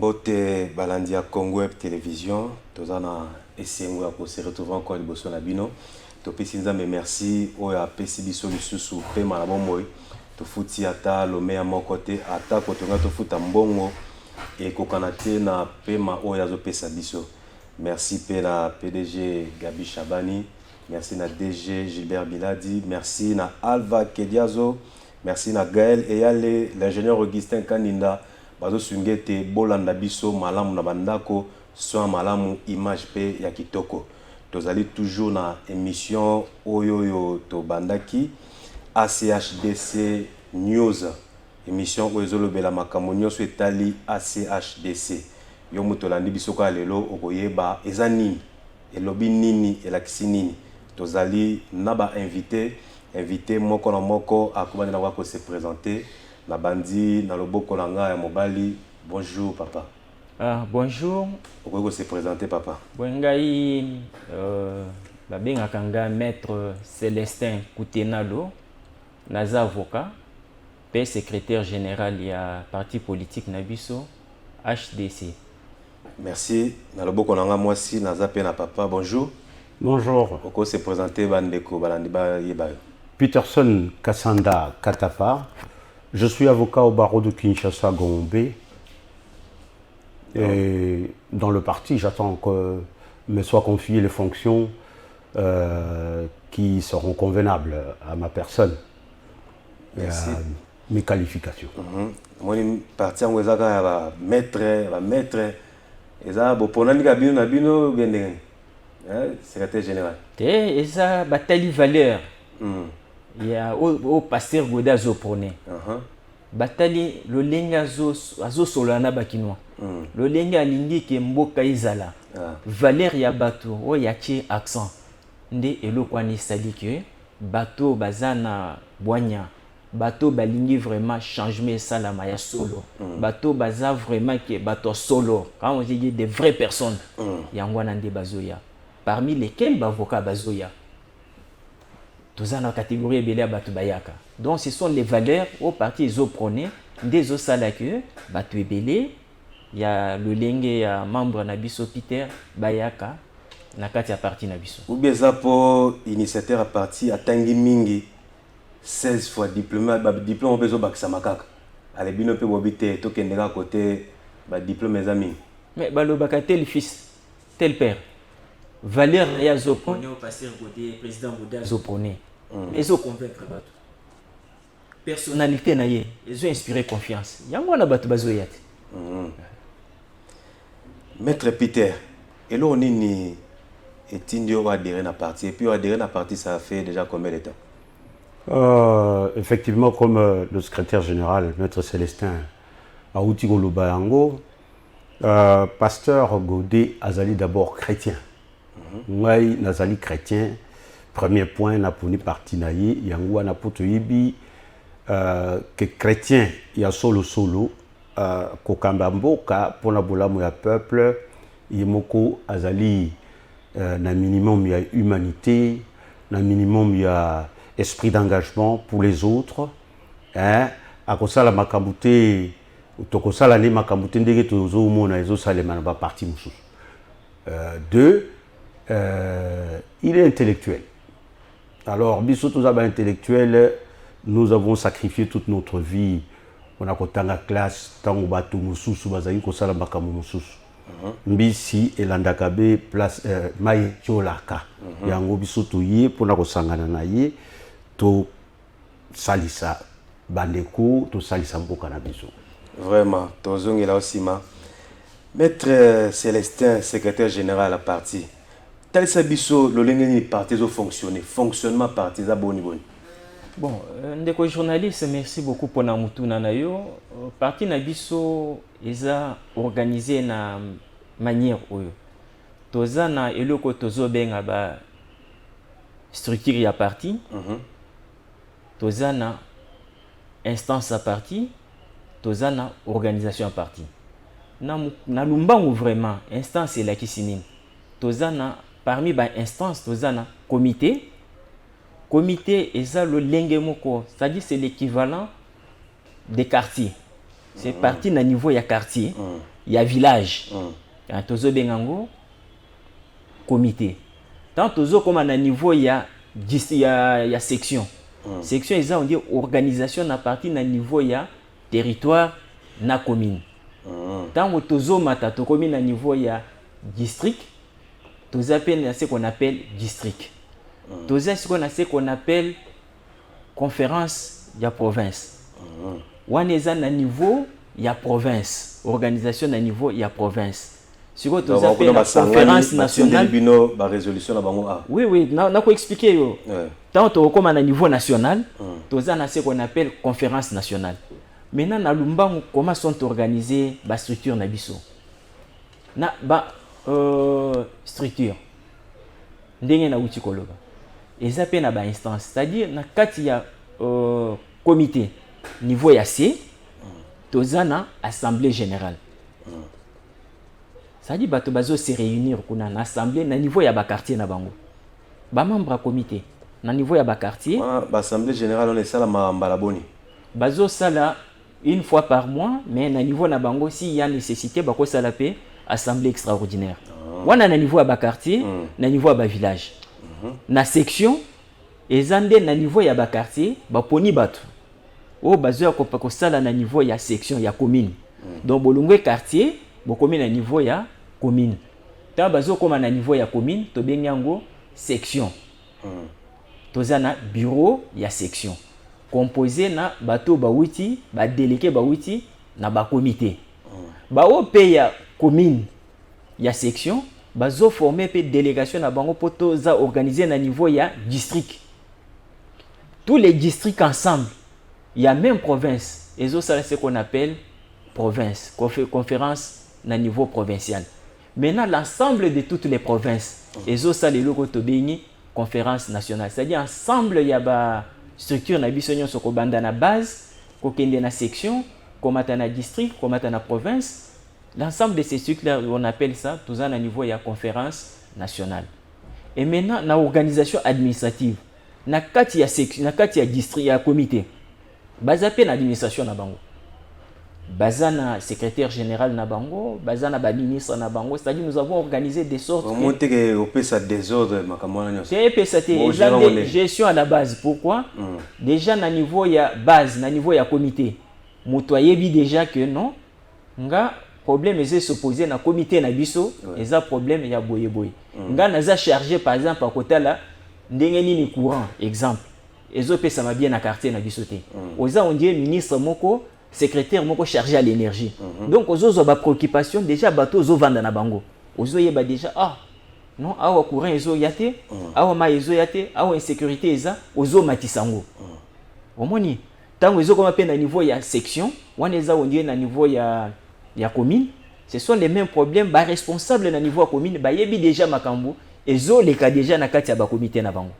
Mbote Balandia Congo Web Télévision, tozana esengo pour se retrouver encore liboso na bino. To pesi nzambe merci oya pesi biso lisusu pe malabo moy. To futi ata lomea moko te ata kotonga to futa mbongo e kokanate na pema oya zo pesa biso. Merci pe na PDG Gabi Chabani, merci na DG Gilbert Biladi, merci na Alva Kediazo, merci na Gaël Eyale, l'ingénieur Augustin Kaninda. Bazo sungete bolanda biso malamu na bandako so malamu image pe ya kitoko. Tozali toujours na émission oyoyo to bandaki ACHDC News, émission oyo bela makamonyo so etali ACHDC. Yo mutolandi biso ka lelo okoyeba eza nini elobi nini elakisi nini. Tozali na ba invité moko na moko akobana na ko se présenter. La bandi na loboko nanga ya mobali. Bonjour papa. Bonjour. Pourquoi se présenter papa? Bongai la benga kanga maître Célestin Koutenalo, naza avocat, pe secrétaire général ya parti politique Nabiso HDC. Merci. Na loboko nanga mwasi naza pe na papa. Bonjour. Bonjour. Pourquoi se présenter bandeko balandi ba yeba? Peterson Kassanda Katapa. Je suis avocat au barreau de Kinshasa Gombe. Et dans le parti, j'attends que me soient confiées les fonctions qui seront convenables à ma personne et à mes qualifications. Moi, je parti en Ouezaka, maître, et ça, pour nous, Nabino, bien, secrétaire général. Et ça, bataille valeur. Il y a au pasteur Goda Zoprone. Batali le lenga azo solana bakinoa. Le lenga alingi ke mboka izala. Valeur ya bato o yachi accent. Nde elokwani sali ke bato bazana boanya. Bato balingi vraiment changement salama ya solo. Bato baza vraiment ke bato solo. Quand on dit des vraies personnes. Yangwana nde bazoya. Parmi lesquels bavoka bazoya. Tous en catégorie belé batu bayaka. Donc ce sont les valeurs au parti ils ont prôné des osalake batu belé. Il y a le lengue il y a membre nabiso Peter bayaka na kati ya parti nabiso. Ou bien ça pour initiateur à parti à Tangi Mingi 16 fois diplômé diplôme bezo bakisa makaka. Ale bino pe bobité to kendeka côté ba diplôme mes amis. Mais balo bakatel fils tel père. Valeur ya Zoprone au pasteur Godé président Godé Zoprone. Ils ont convaincre bato. Personnalité na ye, ils ont inspiré confiance. Yango na bato bazoyate. Maître Peter, et là on est ni etindio adhéré na parti et puis adhéré na parti ça fait déjà combien de temps? Effectivement, comme le secrétaire général, Maître Célestin Aouti Lubayango, pasteur Godé Azali d'abord chrétien. Moi, Nazali chrétien, premier point, na poni parti na ye, yango na poto yibi que chrétien ya solo kokamba mboka pona bolamu ya peuple, yemoko azali na minimum ya humanité, na minimum ya esprit d'engagement pour les autres, hein, akosala makambute tokosala ne makambute ndenge tozo mona ezo salema na ba parti mususu. Deux, il est intellectuel. Alors, biso tous intellectuels, nous avons sacrifié toute notre vie. On a côté la classe, tant au bateau mususu, bazali ko sala makamu mususu. Mbisi elandakabe place maye cholaka. Yango biso toye pona ko sangana na ye to salisa bandeko to salisa mboka na biso. Vraiment, tozongela osima. Maître Célestin, secrétaire général à la partie. Tel sabiso le lengeni parti zo fonctionner, fonctionnement parti za boni. Bon, ndeko journaliste, merci beaucoup pour na mutuna na yo. Parti na biso eza organisé na manière oyo. Toza na eloko tozo benga ba structure ya parti. Toza na instance à parti, toza na organisation à parti. Na lumbangu vraiment instance la kisinine. Toza na parmi ba instance toza na comité. Comité est ça le lengemoko, c'est-à-dire c'est l'équivalent des quartiers. C'est parti na niveau ya quartier. il y a village. Quand tozo bengango comité. Tant tozo comme à niveau il y a section. Section ils on dit organisation à partir d'un niveau il y a territoire na commune. Tant tozo mata to commune à niveau il y a district. Tozo appelle ce qu'on appelle district. Tozo ce qu'on appelle conférence il y a province. Waneza na niveau il y a province. Organisation à niveau il y a province. Si vous avez la conférence nationale, la résolution oui, n'a pas expliqué. Tant comme à niveau national, vous avez ce qu'on appelle conférence nationale. Maintenant, na Lumbango, comment sont organisées les structures nabiso? Na structure. Ndenge na uti koloba. Ils appellent na instance, c'est-à-dire na kati ya comité niveau ya C, tozana assemblée générale. Ça dit bato bazo se réunir kuna na assemblée na niveau ya ba quartier na bango. Ba membre comité na niveau ya ba quartier. Ba assemblée générale on est ça la mbala boni. Bazo sala une fois par mois mais na niveau na bango si y a nécessité bako sala pe assemblée extraordinaire. Wana na niveau ya ba quartier, na niveau ya ba village. Na section ezande na niveau ya ba quartier ba poni bato. O bazo ko sala na niveau ya section ya commune. Donc bolungwe quartier bokomi na niveau ya commune. Tant bazo comme na niveau ya commune, to bengango section. Tozana bureau ya section. Composé na bato bawuti, ba délégué bawuti na ba comité. Ba OP ya commune ya section, bazo former pe délégation na bango poto za organiser na niveau ya district. Tous les districts ensemble, il y a même province. Et ça c'est ce qu'on appelle province, conférence na niveau provincial. Maintenant, l'ensemble de toutes les provinces, et ça les locaux tobeni conférence nationale. C'est-à-dire ensemble il y a ba structure na bisonyo soko banda na base, kokende na section, komata na district, komata na province. L'ensemble de ces structures on appelle ça tout ça à niveau il y a conférence nationale. Et maintenant na organisation administrative, na kati ya section, na kati ya district ya comité. Bazape na administration na bango. Bazana secrétaire général Nabango, Bazana ministre Nabango, c'est-à-dire nous avons organisé des sortes. Au moins que ça désordre makamwana. C'est gestion à la base. Pourquoi? Déjà na niveau ya base, na niveau ya comité. Mutoye bi déjà que non, nga problème est se poser na comité na biso, et ça problème ya boye boye. Nga naza chargé par exemple à côté là, ndenge nini courant exemple. Ezo pesa ma bien na quartier na biso te. Oza on dit ministre moko secrétaire moko chargé à l'énergie. Donc aux autres ba préoccupation déjà bateau zo vanda na bango. Ozo yeba déjà non awa courant ezo yate, awa ma ezo yate, awa insécurité eza ozo matisango. Omoni tango ezo comme peine à niveau ya section, wana eza on dit na niveau ya commune, ce sont les mêmes problèmes ba responsable na niveau ya commune ba yebi déjà makambo ezo les cas déjà na kati ya ba comité na bango.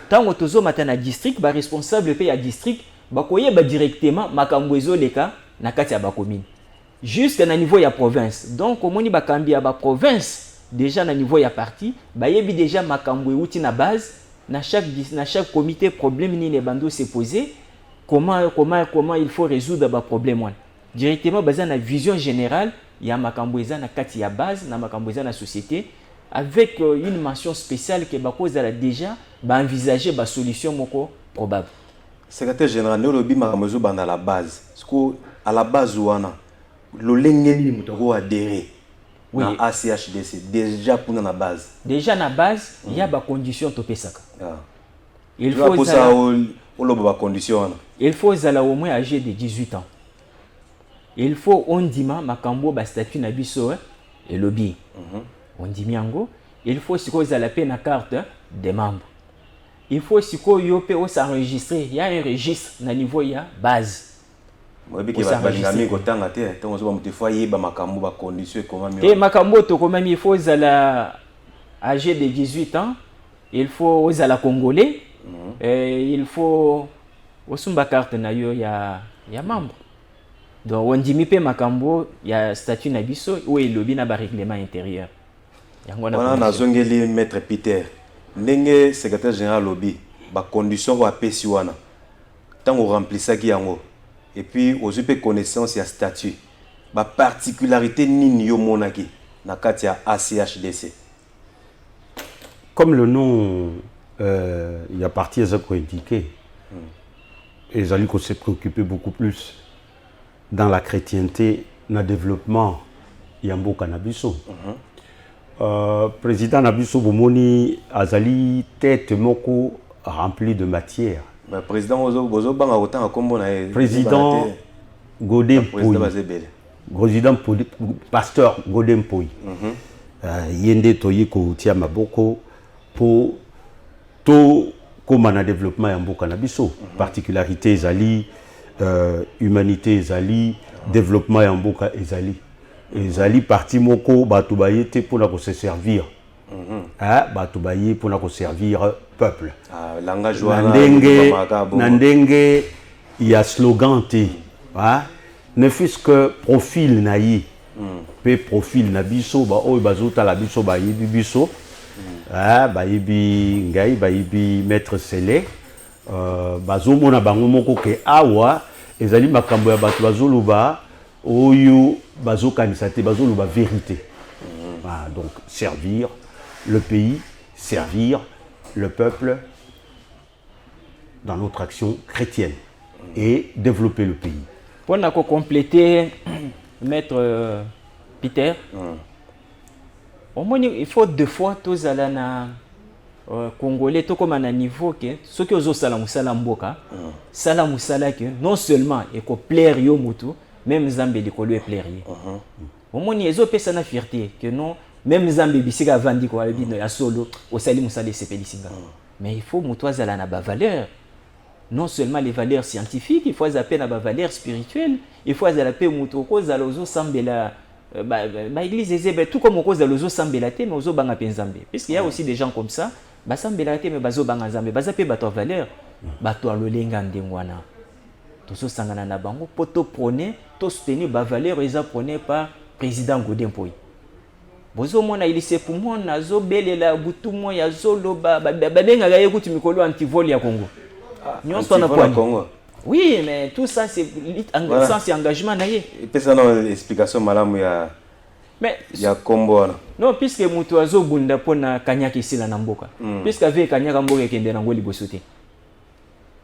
Tango tozo matana district ba responsable pe ya district bakoye ba directement makambo ezoleka na kati ya ba commune jusqu'à na niveau ya province. Donc omoni bakambi ya ba province déjà na niveau ya parti bayebi déjà makambo euti na base na chaque comité problème ni les bandos se poser comment il faut résoudre ba problème wana directement basé na vision générale ya makambo eza na kati ya base na makambo eza na société avec une mention spéciale que bakoza la déjà ba envisager ba solution moko probable. Secrétaire général, nous lobby makamozo banda la base. Parce que à la base ouana, le lengeli mutoko adhéré. Oui. Na ACHDC déjà pour la base. Déjà na base, il y a ba condition to pesaka. Il faut pour ça au ba condition. Il faut zala au moins âgé de 18 ans. Il faut on dima makambo ba statut na biso et lobby. On dit miango, il faut siko zala pe na carte des membres. Il faut siko yope o s'enregistrer, il y a un registre na niveau ya base. Moi bi ke ba ngami ko tanga te, tant zo ba mtefoye ba makambo ba condition comment mi. Et makambo to comme il faut zala âgé de 18 ans, il faut zala congolais, il faut osumba carte na yo ya membre. Donc on dit mi pe makambo ya statut na biso ou il lobby na ba règlement intérieur. Voilà na zongeli maître Peter. Ndenge secrétaire général lobby ba condition wa pesi wana. Tant on remplissaki yango et puis aux peu connaissance ya statut. ba particularité nini yo monaki na kati ya ACHDC? Comme le nom il y a partie à indiqué, et Zali qu'on s'est préoccupé beaucoup plus dans la chrétienté, dans le développement Yambo Canabiso. Président Nabiso Bomoni Azali tête moko remplie de matière. Président Ozo banga autant comme on Président Godem Poy. Président pasteur Godem Poy. Yende Toyeko Tia Maboko pour tout comme un développement Yambo Canabiso. Particularité Zali, humanité Zali, développement Yambo Zali. Zali parti moko batubaye te pour se servir. Batubaye pour servir peuple. Langage Nandenge il y a slogan te. Ne fût-ce que profil naïe. Pe profil na biso ba oy bazota la biso ba yibi biso. Ba yibi ngai ba yibi maître Sélé. Bazo mona bango moko ke awa ezali makambo ya batu bazoluba oyo bazo kanisate bazo luba vérité. Donc servir le pays, servir le peuple dans notre action chrétienne et développer le pays. Pour nous compléter, maître Peter, il faut deux fois tous aller na Congolais, tout comme à un niveau que ceux qui ont salamoussala mboka, salamoussala que non seulement et qu'on plaire yo mutu, même Zambé de kolo plaire. Au moins ils ont payé na fierté que non, même Zambé bisiga vandi ko abi no ya solo au salimoussala sepelisinga. Mais il faut mutoza la na ba valeur. Non seulement les valeurs scientifiques, il faut appeler à la valeur spirituelle, il faut appeler muto cause à l'ozo sambela l'église tout comme cause à l'ozo sambela te mais ozo banga penzambe. Puisqu'il y a aussi des gens comme ça, ba sambela te mais bazo banga zambe, bazape bato valeur, bato alolenga ndengwana. Tozo sangana na bango poto prôner, to soutenir ba valeur eza prôné par président Godem Poy. Bozo mona il se pour moi nazo belela butu mo ya zolo ba benga ga yekuti mikolo antivol ya Congo. Oui, mais tout ça, c'est engagement. Et ça, non, explication, madame, il y a combo. Non, puisque Moutoazo Bunda pona Kanyaki ici la Namboka. Puisque avec Kanyaka Mboka qui est dans le Bosoté.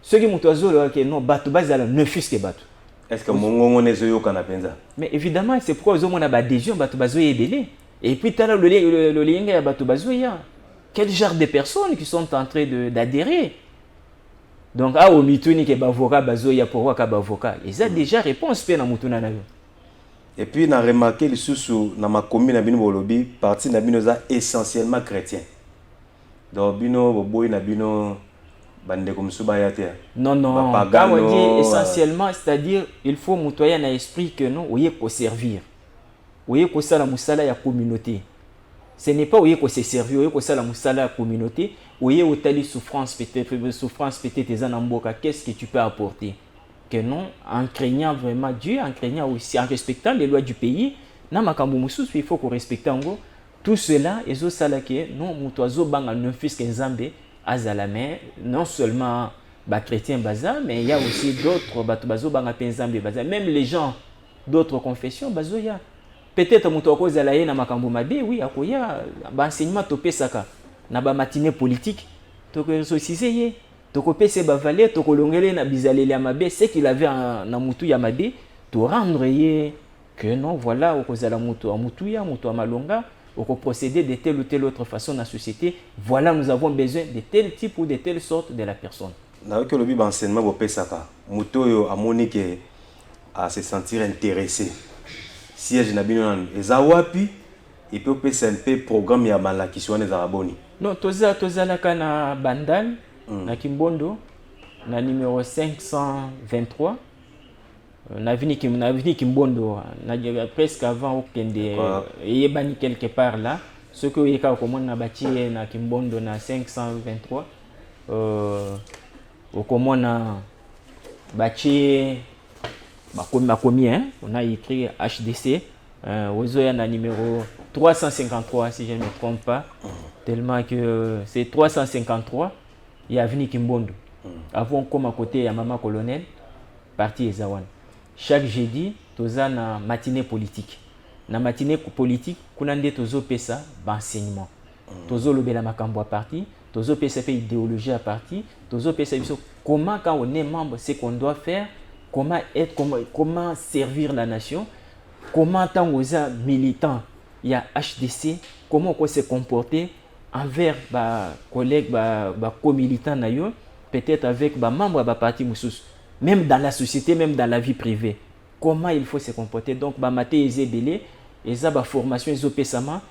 Ceux qui Moutoazo, non, Batu Bazala ne fût que Batu. Est-ce que mon est zo Kanapenza? Mais évidemment, c'est pourquoi on a adhésion, Batu Bazo est belé. Et puis, tout à l'heure, le lien à Batu Bazo, il y a quel genre de personnes qui sont en train d'adhérer? Donc, au mituni ke bavoka bazo ya pourquoi ka bavoka. Ils ont déjà réponse pe na mutuna na yo. Et puis on a remarqué le sous na ma commune na bino bolobi parti na bino za essentiellement chrétien. Donc bino boboy na bino bande comme suba ya te. Non non. Quand on dit essentiellement, c'est-à-dire il faut mutoya na esprit que non oye ko servir. Oye ko sala musala ya communauté. Ce n'est pas oye ko se servir, oye ko sala musala ya communauté. Oui, ou telle souffrance peut-être Zanamboka, qu'est-ce que tu peux apporter? Que non, en craignant vraiment Dieu, en craignant aussi, en respectant les lois du pays, il faut qu'on respecte en gros tout cela. Et que non, Moutoazo banga ne fût qu'un Zambé, Azalame, non seulement chrétien baza, mais il y a aussi d'autres Batubazo banga Penzambé baza, même les gens d'autres confessions bazoya. Peut-être Moutoako Zalaye na makambo mabe, oui, akoya, enseignement topé saka. Na ba matinée politique toko sosiseye toko pese ba valer toko longele na bizaleli ya mabe ce qu'il avait na mutu ya mabe to rendre ye que non voilà okozala mutu a mutu ya mutu a malonga oko procéder de telle ou telle autre façon dans la société. Voilà, nous avons besoin de tel type ou de telle sorte de la personne. Na que le bi enseignement bo pesaka mutu yo amoni ke à se sentir intéressé siège na bino nan ezawapi et peut passer un peu programme ya malaki soane za aboni. Non, tozalaka na Bandal, na Kimbondo, na numéro 523, na avenue Kimbondo, na presque avant au Kende, yebani quelque part là. Ce que yeka okomona na bati na Kimbondo na 523, okomona bati bakomi hein, on a écrit HDC, ozoya na numéro 353 si je ne me trompe pas. Tellement que c'est 353, il y a avenue Kimbondo. Avant comme à côté, il y a Maman Colonel, parti Ezawan. Chaque jeudi, toza na matinée politique. Na matinée politique, kuna nde tozo pesa enseignement. Tozo lobela makambo à parti, tozo pesa pe idéologie à parti, tozo pesa biso comment quand on est membre, c'est qu'on doit faire, comment servir la nation, comment tant aux militants, il y a HDC, comment on se comporter envers ba collègues ba co-militants na yo, peut-être avec ba membres ba parti mususu, même dans la société, même dans la vie privée. Comment il faut se comporter. Donc ba maté ezebele, eza ba formation ezopesama,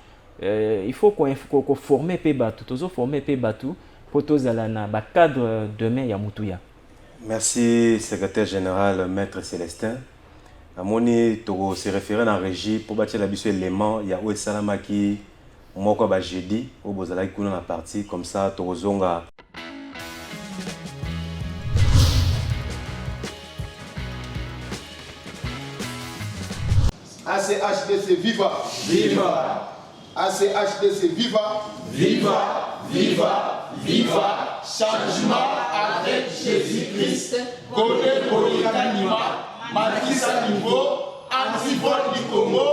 il faut qu'on former pe batu, tozo former pe batu pour tozala na ba cadre demain ya mutuya. Merci secrétaire général maître Célestin. Amoni to se référer en régie pour bâtir la biso élément ya o salamaki moko ba jeudi au bozala kuna na partie comme ça to zonga. ACHDC viva! Viva! ACHDC viva! Viva! Viva! Viva! Changement avec Jésus-Christ, Godé Polikanima, Matissa Niveau, Antivol du Congo.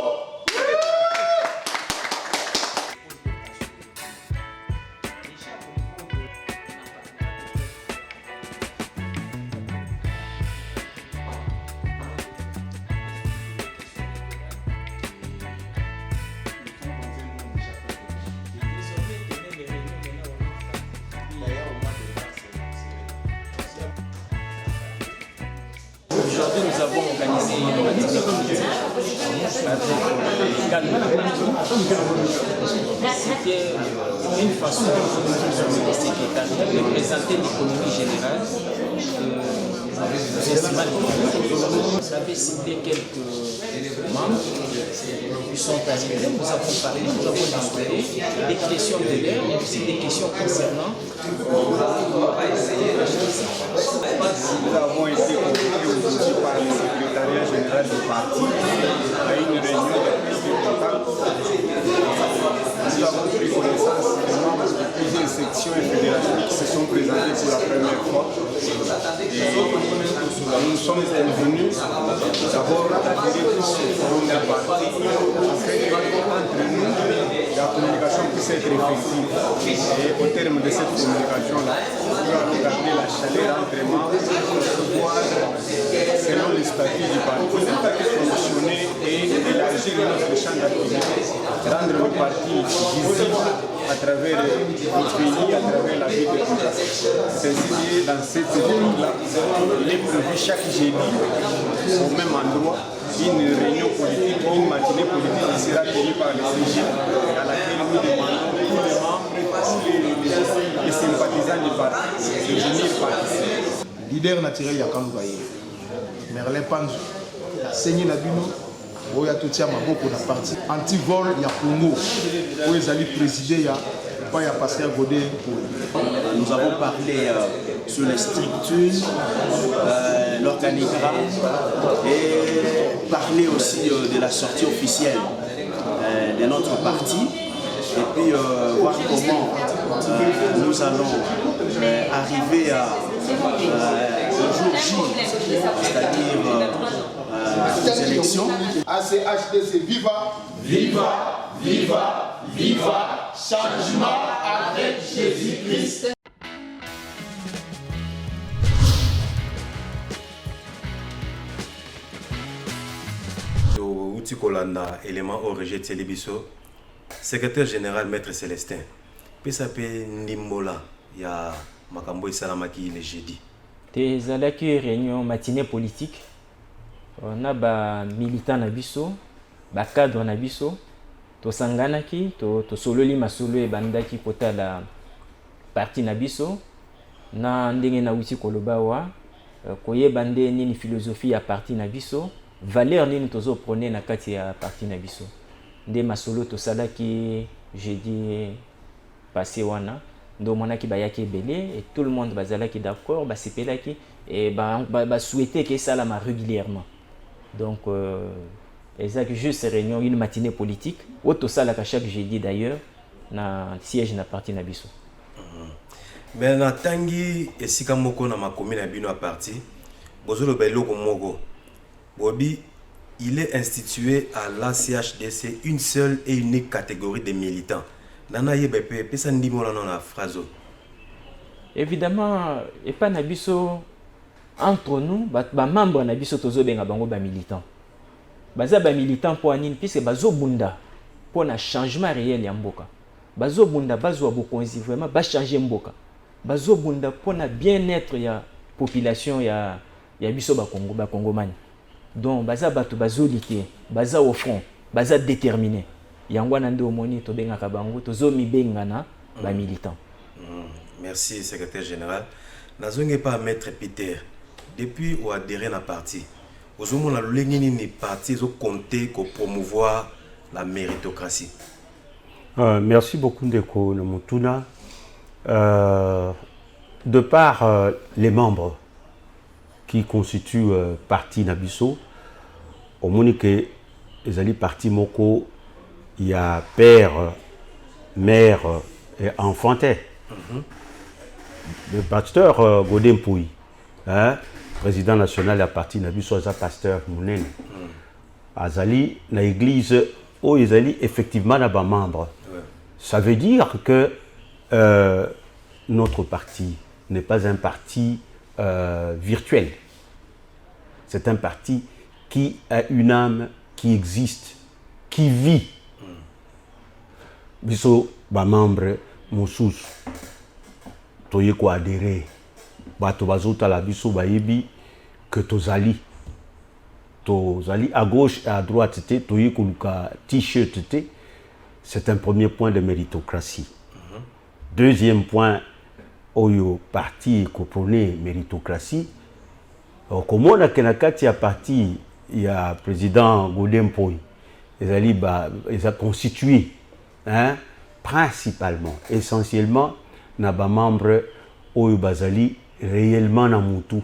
Aujourd'hui, nous avons organisé une activité politique avec c'était une façon de secrétariat de présenter l'économie générale du festival. Vous avez cité quelques membres qui sont arrivés, nous avons parlé, nous avons discuté des questions de l'air, mais aussi des questions concernant Nous avons été convoqués aujourd'hui par le secrétariat général du parti à une réunion de prise de contact. Nous avons pris connaissance des membres de plusieurs sections et fédérations qui se sont présentés pour la première fois. Et nous sommes convenus d'abord d'adhérer tous au forum du parti afin qu'entre nous, la communication puisse être effective. Et au terme de cette communication-là, nous allons garder la chaleur entre membres pour pouvoir, selon les statuts du parti, fonctionner et élargir notre champ d'activité, rendre le parti visible à travers le pays, à travers la vie de tous. C'est ainsi que dans cette ville-là, il est prévu chaque jeudi, au même endroit, une réunion politique, une matinée politique qui sera tenue par les CG, à laquelle nous demandons tous les membres, tous les sympathisants du parti de venir participer. Leader naturel ya Kambaye, Merlin Panzo, Seigneur Nabino, Oya Totia Maboko na parti anti-vol ya Congo, Oya Zali présidé ya pas ya pasteur Godé. Nous avons parlé sur les structures, l'organigramme et parlé aussi de la sortie officielle de notre parti et puis voir comment nous allons arriver au jour J, c'est-à-dire aux élections. ACHDC viva! Viva! Viva! Viva! Changement avec Jésus-Christ. Outi Kolanda, élément au rejet Télébiso, secrétaire général maître Célestin. Puis ça peut Nimbola, il y a Makambo Salamaki le jeudi. Tes alaki réunion matinée politique. On a ba militant na biso, ba cadre na biso, to sanganaki, to sololi masolo e bandaki kota la parti na biso, na ndenge na uti koloba wa, koye bande nini philosophie ya parti na biso, valeur nini tozo prôner na kati ya parti na biso. Nde masolo to salaki jeudi passé wana, ndo monaki bayaki belé et tout le monde bazalaki d'accord, ba sepelaki et ba souhaiter que ça la régulièrement. Donc, exact, juste réunion, une matinée politique. Auto ça chaque jeudi d'ailleurs, na siège na parti na biso. Mais na tangi esika moko na makomi na bino a parti, bozolo belo ko moko. Bobi il est institué à l'ACHDC une seule et unique catégorie de militants. Nana yebepe pesa ndimo na phrase. Évidemment, et pas nabiso entre nous, ba membre nabiso tozo benga bango ba militant. Baza ba militant pour anine puisque bazo bunda pour un changement réel ya mboka. Bazo bunda bazo bokonzi vraiment ba changer mboka. Bazo bunda pour na bien-être ya population ya biso ba Congo ba Congomani. Donc baza batu bazo lité, baza au front, baza déterminé. Yangwana nde omoni to benga kabango tozo mi bengana ba militant. Merci secrétaire général. Nazonge pas maître Peter. Depuis ou adhéré à la partie. Vous avez le parti qui compté pour promouvoir la méritocratie. Merci beaucoup Ndeko Nomutuna. De par les membres qui constituent parti Nabiso, au Monique, les alliés parti Moko, il y a père, mère et enfantin. Le pasteur Godin Pouy, président national de la parti Nabiso, est pasteur Mounen. Azali, na église, où Azali, effectivement, n'a pas membre. Ça veut dire que notre parti n'est pas un parti virtuel. C'est un parti qui a une âme, qui existe, qui vit. Biso, ba membre, Moussous, toye ko adhéré. Bato bazota la biso bayebi que tozali à gauche et à droite toye ko luka t-shirt c'est un premier point de méritocratie. Deuxième point oyo parti ko prôner méritocratie komona kenakati ya parti ya président Godin Pouy ezali ils a constitué principalement essentiellement na ba membre oyo bazali réellement na mutu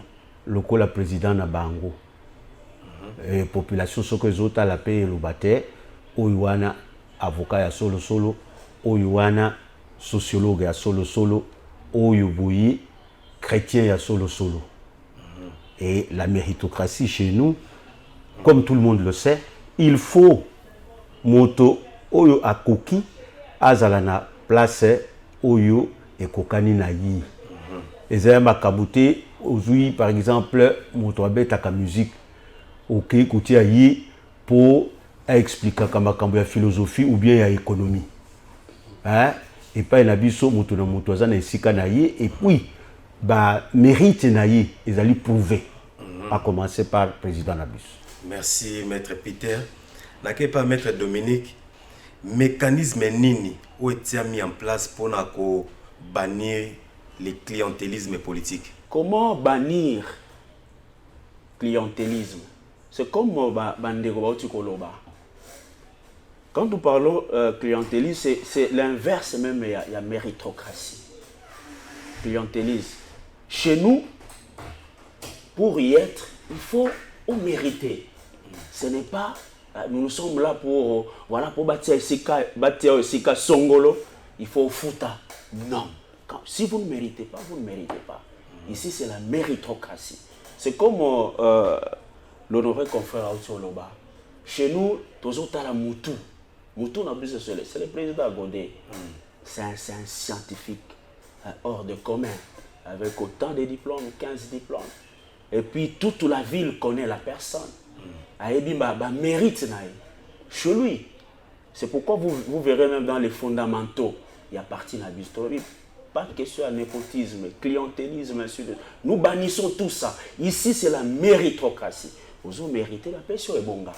lokola président na bango et population soko ezota la paix le bate oyo wana avocat ya solo solo oyo wana sociologue ya solo solo oyo boyi chrétien ya solo solo. Et la méritocratie chez nous, comme tout le monde le sait, il faut moto oyo akoki azala na place oyo ekokani na yi. Ezaya makabute ozui par exemple moto abetaka musique ok kotia yi pour expliquer kamakambo ya philosophie ou bien ya économie. Et pas na biso moto na moto azana esika na yi et puis ba mérite na yi ezali prouver à commencer par le président Nabus. Merci maître Peter. N'a pas maître Dominique, mécanisme nini ou est mis en place pour bannir le clientélisme politique? Comment bannir clientélisme? C'est comme quand nous parlons clientélisme, c'est l'inverse même, il y a méritocratie. Clientélisme. Chez nous, pour y être, il faut mériter. Ce n'est pas, nous sommes là pour, voilà, pour bâtir Sika Songolo, il faut fouta. Non. Si vous ne méritez pas, vous ne méritez pas. Ici, c'est la méritocratie. C'est comme l'honoré confrère Aoutioloba. Chez nous, toujours à la Moutou. Moutou, c'est le président Godé. C'est un scientifique hors de commun, avec autant de diplômes, 15 diplômes. Et puis, toute la ville connaît la personne. Mérite chez lui. C'est pourquoi vous verrez même dans les fondamentaux, il y a parti Nabis. Pas de question à népotisme, clientélisme, ainsi de suite. Nous bannissons tout ça. Ici, c'est la méritocratie. Vous avez mérité la pension et bonga.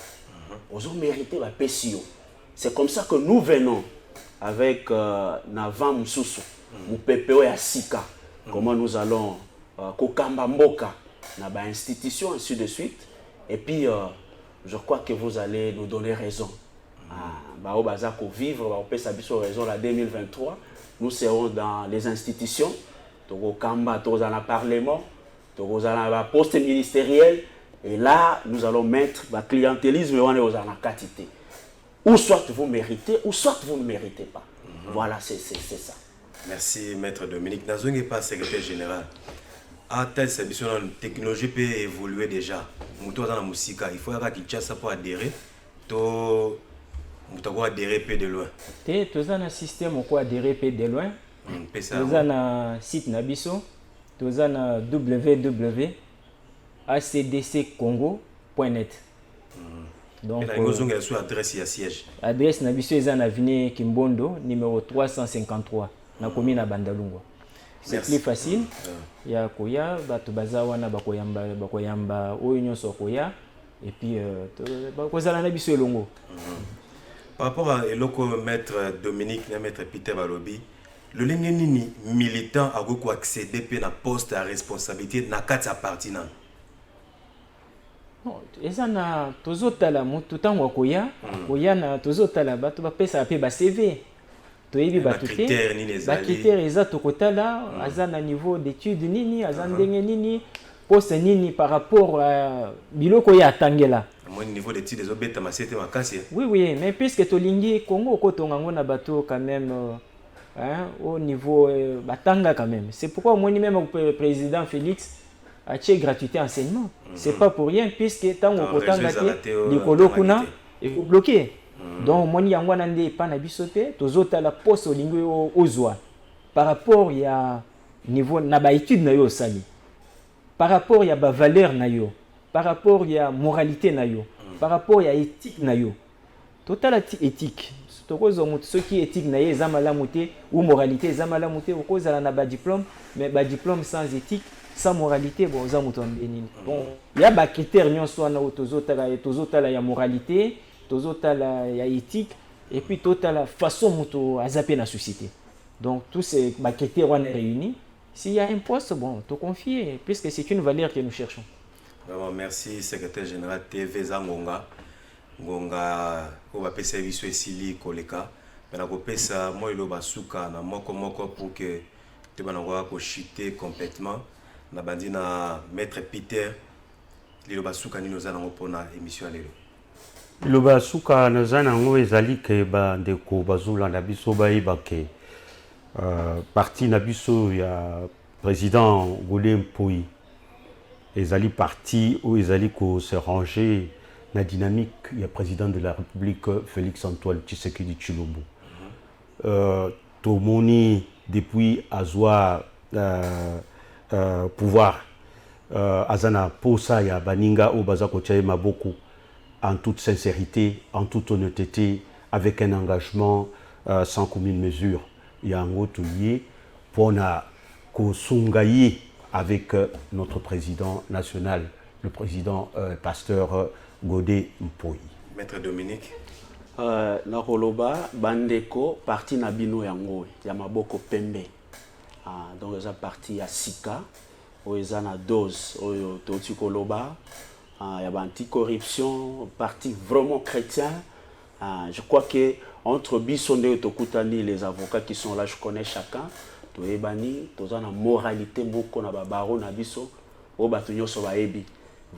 Vous avez mérité la pension. C'est comme ça que nous venons avec Navam Moussoussou, ou PPO et Asika. Comment nous allons, Kokamba Mboka, dans l'institution, ainsi de suite. Et puis, je crois que vous allez nous donner raison. Au Bazako vivre, on peut s'habituer raison la 2023. Nous serons dans les institutions, au Kamba, dans le Parlement, dans le poste ministériel. Et là, nous allons mettre le clientélisme et on est aux anacatités. Ou soit vous méritez, ou soit vous ne méritez pas. Voilà, c'est ça. Merci, maître Dominique. Nazonge pas secrétaire général. à telle service, la technologie peut évoluer déjà. Dans la musique, il faut que ça pour adhérer. To adhérer peu de loin. Tu as un système où adhérer peu de loin. Tu as un site nabiso. Tu as un www.acdccongo.net. Donc, il y a adresse et siège. Adresse nabiso est en avenue Kimbondo, numéro 353, na commune à Bandalungwa. C'est plus facile. Il y a Koya, Batubaza wana bakoyamba oyo sokoya et puis bakozala na biso elongo. Par rapport à eloko maître Dominique et maître Peter Balobi, le nini militant a beaucoup accéder à un poste à responsabilité na kati ya parti na. Eza na tozotala mutu tango koya, koya na tozotala bato bapesa pe ba CV. Toyebi batute ba critères eza tokotala aza na niveau d'études nini aza ndenge nini poste nini par rapport à biloko ya tangela mon niveau d'études des obeta masete makasi. Oui mais puisque tolingi Congo kotonga ngona bato quand même au niveau batanga quand même. C'est pourquoi moi ni même le président Félix a tiré gratuité enseignement. C'est pas pour rien puisque tango kotanga te likolo kuna et bloqué. Donc moi ni yango nande pa na bisote tozota la poste olingo ozwa par rapport ya niveau na ba étude na yo sali par rapport ya ba valeur na yo par rapport ya moralité na yo par rapport ya éthique na yo total éthique tokozo mutu soki éthique na ye za malamu te ou moralité za malamu te okozala na ba diplôme mais ba diplôme sans éthique sans moralité bon za mutu ambeni bon ya ba critères nyonso na tozota ya moralité tozotala ya éthique et puis totala façon moto azapé na société. Donc tous ces critères on est réunis. S'il y a un poste, bon, te confier puisque c'est une valeur que nous cherchons. Vraiment merci secrétaire général TV Zangonga. Ngonga ko ba pesa biso esili koleka. Mais na ko pesa moi lo basuka na moko pour que te bana ko chuter complètement. Na bandi na maître Peter li basuka ni nozana ngopona émission lelo. Le basuka nazana ngo ezali ke ba ndeko bazulanda biso bayeba ke parti na biso ya président Godé Mpoi ezali parti où ezali ko se ranger na dynamique ya président de la République Félix Antoine Tshisekedi Tshilombo. Tomoni depuis azwa pouvoir azana posa ya baninga o bazako tchaye maboko en toute sincérité, en toute honnêteté, avec un engagement sans commune mesure. Il y a un autre lié pour Kosungaye avec notre président national, le président pasteur Godé Mpoi. Maître Dominique. Nakoloba bandeko parti nabino yango ya maboko pembe. Donc eza parti ya sika o eza na dose oyo toti koloba. Il y a anti-corruption, parti vraiment chrétien. Je crois que entre Bissonde et Tokutani, les avocats qui sont là, je connais chacun. Toebani, tozana moralité moko na babaro na biso, o batunyo so baebi.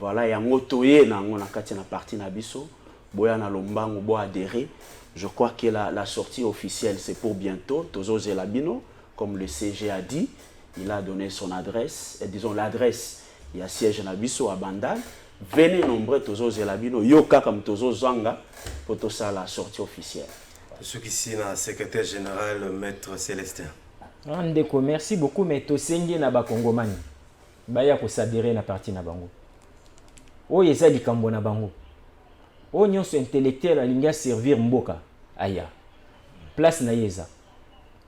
Voilà, ya ngotoye na ngona kati na parti na biso, boya na lombango bo adhérer. Je crois que la sortie officielle c'est pour bientôt. Tozo Zelabino, comme le CG a dit, il a donné son adresse, et disons l'adresse, il y a siège na biso à Bandal. Venez nombreux tozo zelabino yoka comme tozo zanga pour tout ça la sortie officielle. Ceux qui sont le secrétaire général maître Célestin. Ndeko merci beaucoup mais to sengi na ba kongomani. Baya ko s'adhérer na parti na bango. O yeza likambo na bango. O nyonso intellectuel alinga servir mboka aya. Place na yeza.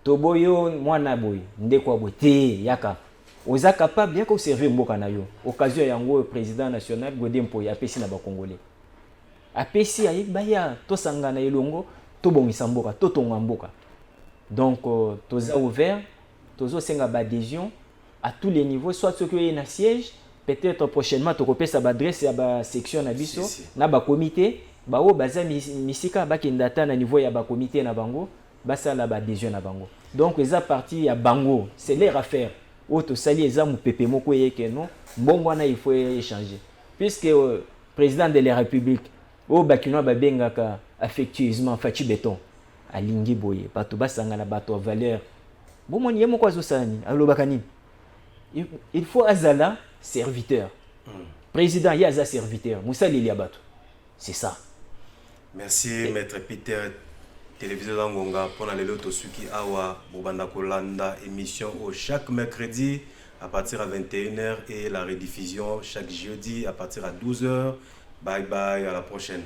Toboyo mwana boy ndeko boy te yaka. Oza capable ya ko servir mboka na yo. Occasion yango président national Godé Mpoi apesi na ba congolais. Apesi ayi baya to sangana elongo to bongisa mboka to tonga mboka. Donc toza ouvert, tozo senga ba adhésion à tous les niveaux soit ceux qui ont un siège, peut-être prochainement to kopesa ba adresse ya ba section na biso na ba comité, ba o baza misika ba kindata na niveau ya ba comité na bango, basa la ba adhésion na bango. Donc eza parti ya bango, c'est leur affaire. Auto sali ezamu pepe moko yeke non mbongo na il faut échanger puisque président de la République o bakino babengaka affectueusement Fachi Beton alingi boye bato basanga na bato valeur bomoni yemo kwa zosani alobaka nini il faut azala serviteur. Président, il y a un serviteur. Moussa Liliabato. C'est ça. Merci, Maître Peter. Télévision Langonga pour la Lelo Tosuki Awa, Bobanda Kolanda, émission au chaque mercredi à partir à 21h et la rediffusion chaque jeudi à partir à 12h. Bye bye, à la prochaine.